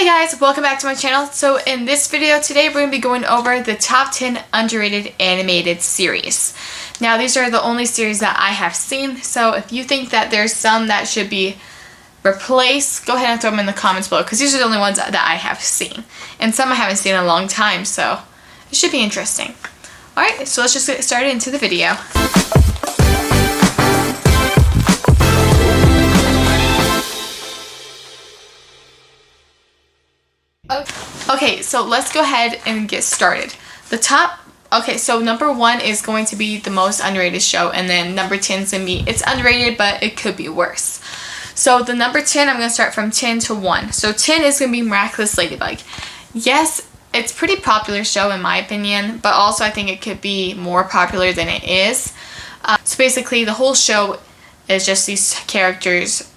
Hey guys, welcome back to my channel. So in this video today we're going to be going over the top 10 underrated animated series. Now these are the only series that I have seen, so if you think that there's some that should be replaced, go ahead and throw them in the comments below because these are the only ones that I have seen. And some I haven't seen in a long time, so it should be interesting. Alright, so let's just get started into the video. Okay, so let's go ahead and get started. So number 1 is going to be the most underrated show, and then number 10 is going to be, it's underrated, but it could be worse. So the number 10, I'm going to start from 10 to 1. So 10 is going to be Miraculous Ladybug. Yes, it's a pretty popular show in my opinion, but also I think it could be more popular than it is. So basically the whole show is just these characters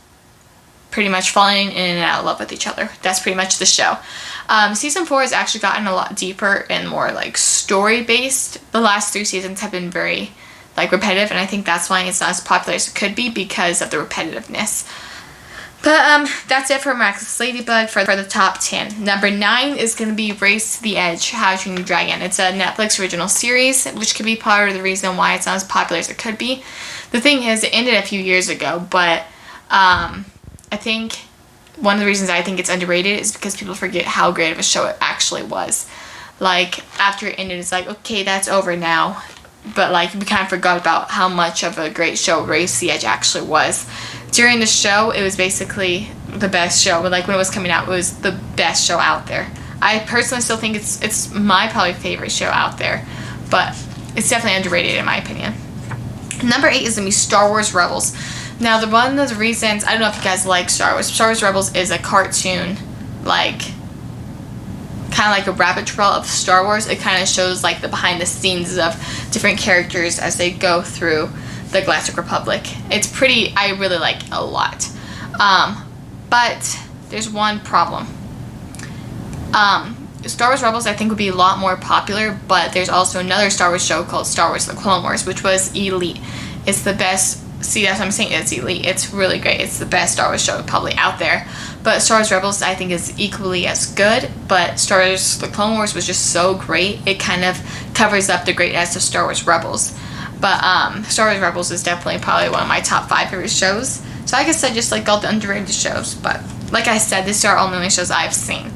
pretty much falling in and out of love with each other. That's pretty much the show. Season 4 has actually gotten a lot deeper and more like story based. The last 3 seasons have been very like repetitive, and I think that's why it's not as popular as it could be because of the repetitiveness. But that's it for Miraculous Ladybug for the top 10. Number 9 is going to be Race to the Edge, How to Train Your Dragon. It's a Netflix original series, which could be part of the reason why it's not as popular as it could be. The thing is, it ended a few years ago, but I think one of the reasons I think it's underrated is because people forget how great of a show it actually was. Like, after it ended, it's like, okay, that's over now. But, like, we kind of forgot about how much of a great show Race to the Edge actually was. During the show, it was basically the best show. But, like, when it was coming out, it was the best show out there. I personally still think it's my probably favorite show out there. But it's definitely underrated in my opinion. Number 8 is going to be Star Wars Rebels. Now, one of the reasons, I don't know if you guys like Star Wars. Star Wars Rebels is a cartoon, like, kind of like a rabbit trail of Star Wars. It kind of shows, like, the behind the scenes of different characters as they go through the Galactic Republic. It's pretty, I really like it a lot. But there's one problem. Star Wars Rebels, I think, would be a lot more popular, but there's also another Star Wars show called Star Wars The Clone Wars, which was elite. It's the best. See, that's what I'm saying, it's elite. It's really great. It's the best Star Wars show probably out there. But Star Wars Rebels, I think, is equally as good. But Star Wars The Clone Wars was just so great. It kind of covers up the greatness of Star Wars Rebels. But Star Wars Rebels is definitely probably one of my top 5 favorite shows. So I guess I just like all the underrated shows. But like I said, these are all the only shows I've seen.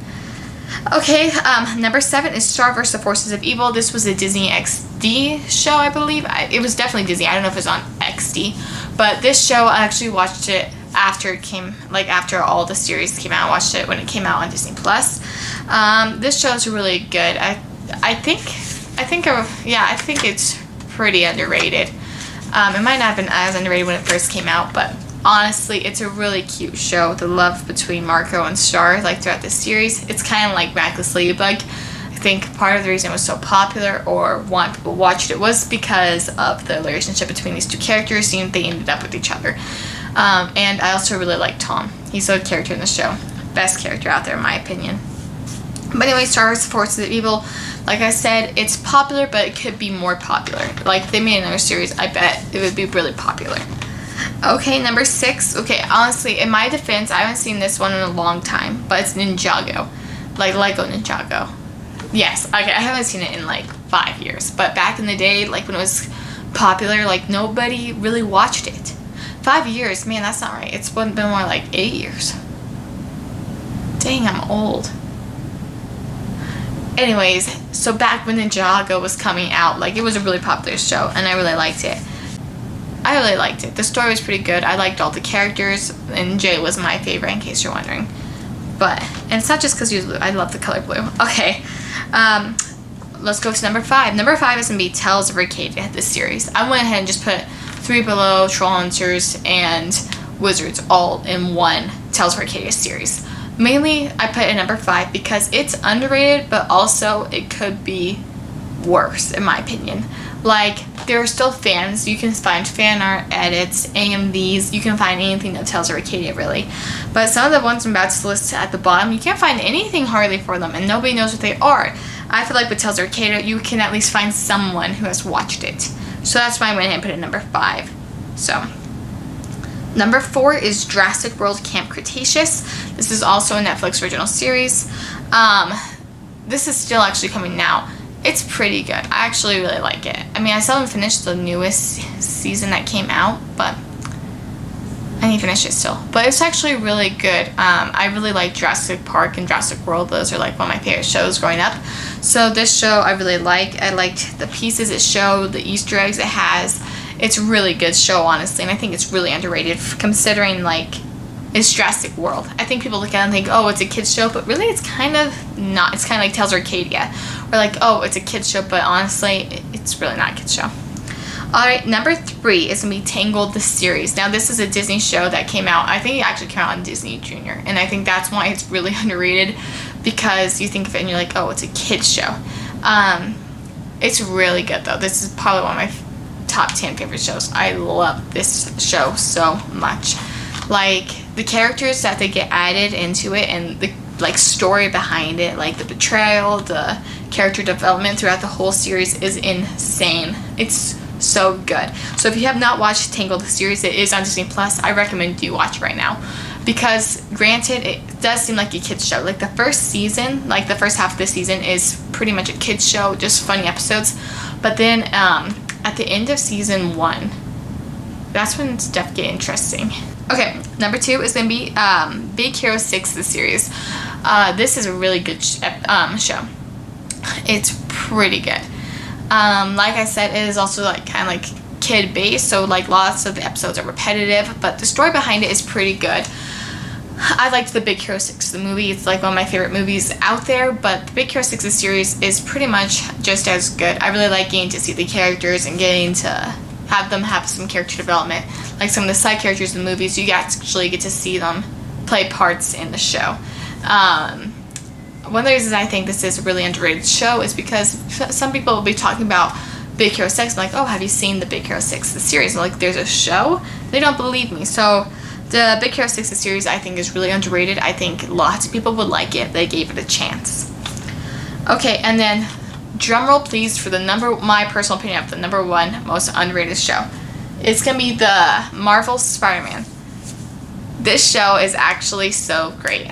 Okay, number 7 is Star vs. the Forces of Evil. This was a Disney XD show, I believe. It was definitely Disney. I don't know if it was on XD. But this show, I actually watched it after it came, like after all the series came out. I watched it when it came out on Disney Plus. This show is really good. I think it's pretty underrated. It might not have been as underrated when it first came out, but honestly, it's a really cute show. The love between Marco and Star, like throughout the series, it's kind of like Miraculous Ladybug. I think part of the reason it was so popular or why people watched it was because of the relationship between these two characters, and they ended up with each other. And I also really like Tom. He's a character in the show. Best character out there in my opinion. But anyway, Star Wars Forces of Evil, like I said, it's popular, but it could be more popular. Like, if they made another series, I bet it would be really popular. Okay, number 6. Okay, honestly, in my defense, I haven't seen this one in a long time, but it's Ninjago. Like Lego Ninjago. Yes, okay, I haven't seen it in like 5 years, but back in the day, like when it was popular, like nobody really watched it. 5 years, man, that's not right. It's been more like 8 years. Dang, I'm old. Anyways, so back when Ninjago was coming out, like it was a really popular show, and I really liked it. The story was pretty good. I liked all the characters, and Jay was my favorite, in case you're wondering. And it's not just because he was blue. I love the color blue. Okay, let's go to number 5. Number 5 is going to be Telstraks Arcade, this series. I went ahead and just put 3 Below, Troll Hunters, and Wizards all in one Telstraks Arcade series. Mainly, I put it at number 5 because it's underrated, but also it could be worse, in my opinion. Like, there are still fans. You can find fan art, edits, AMVs. You can find anything that tells Arcadia, really. But some of the ones I'm about to list at the bottom, you can't find anything hardly for them, and nobody knows what they are. I feel like with Tells Arcadia, you can at least find someone who has watched it. So that's why I went ahead and put it at number 5. So, Number 4 is Jurassic World Camp Cretaceous. This is also a Netflix original series. This is still actually coming now. It's pretty good. I actually really like it. I mean, I still haven't finished the newest season that came out, but I need to finish it still. But it's actually really good. I really like Jurassic Park and Jurassic World. Those are like one of my favorite shows growing up. So this show I really like. I liked the pieces it showed, the Easter eggs it has. It's a really good show, honestly, and I think it's really underrated considering like it's Jurassic World. I think people look at it and think, oh, it's a kids show, but really it's kind of not. It's kind of like Telstraks Arcade, or like, oh, it's a kids show, but honestly, it's really not a kids show. Alright, number 3 is going to be Tangled, the series. Now, this is a Disney show that came out. I think it actually came out on Disney Junior, and I think that's why it's really underrated, because you think of it and you're like, oh, it's a kids show. It's really good, though. This is probably one of my top 10 favorite shows. I love this show so much. Like, the characters that they get added into it and the like story behind it, like the betrayal, the character development throughout the whole series is insane. It's so good. So if you have not watched Tangled, the series, it is on Disney Plus. I recommend you watch it right now, because granted, it does seem like a kids show. Like the first season, like the first half of the season is pretty much a kids show, just funny episodes. But then at the end of season 1, that's when stuff get interesting. Okay, number 2 is going to be Big Hero 6, the series. This is a really good show. It's pretty good. Like I said, it is also like kind of like kid based, so like lots of the episodes are repetitive, but the story behind it is pretty good. I liked the Big Hero 6, the movie. It's like one of my favorite movies out there, but the Big Hero 6, the series, is pretty much just as good. I really like getting to see the characters and getting to have them have some character development. Like some of the side characters in the movies, you actually get to see them play parts in the show. One of the reasons I think this is a really underrated show is because some people will be talking about Big Hero 6. I'm like, oh, have you seen the Big Hero 6, the series? And like, there's a show? They don't believe me. So the Big Hero 6, the series, I think is really underrated. I think lots of people would like it if they gave it a chance. Okay, and then drumroll please for my personal opinion of the number 1 most underrated show. It's going to be the Marvel SpiderMan. This show is actually so great.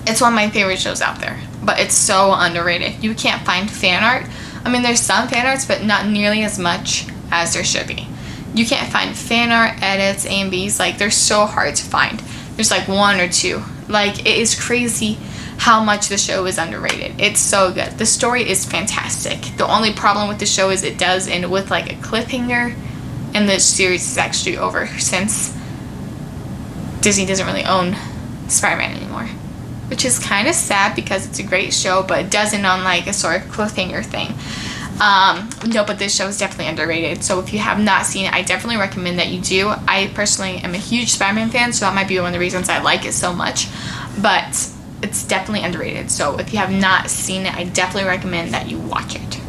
It's one of my favorite shows out there, but it's so underrated. You can't find fan art. I mean, there's some fan arts, but not nearly as much as there should be. You can't find fan art, edits, A&Bs. Like, they're so hard to find. There's like 1 or 2. Like, it is crazy how much the show is underrated. It's so good. The story is fantastic. The only problem with the show is it does end with like a cliffhanger, and the series is actually over since Disney doesn't really own Spider-Man anymore, which is kind of sad because it's a great show, but it does end on like a sort of cliffhanger thing. No, but this show is definitely underrated. So if you have not seen it, I definitely recommend that you do. I personally am a huge Spider-Man fan, so that might be one of the reasons I like it so much. But it's definitely underrated. So if you have not seen it, I definitely recommend that you watch it.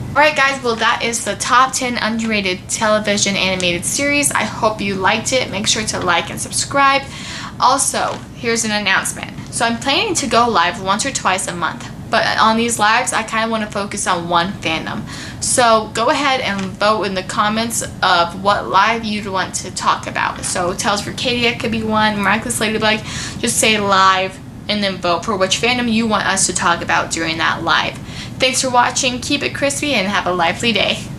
Alright guys, well that is the top 10 underrated television animated series. I hope you liked it. Make sure to like and subscribe. Also, here's an announcement. So I'm planning to go live once or twice a month. But on these lives, I kind of want to focus on one fandom. So go ahead and vote in the comments of what live you'd want to talk about. So Telstraks Arcade could be one, Miraculous Ladybug. Just say live and then vote for which fandom you want us to talk about during that live. Thanks for watching, keep it crispy, and have a lively day.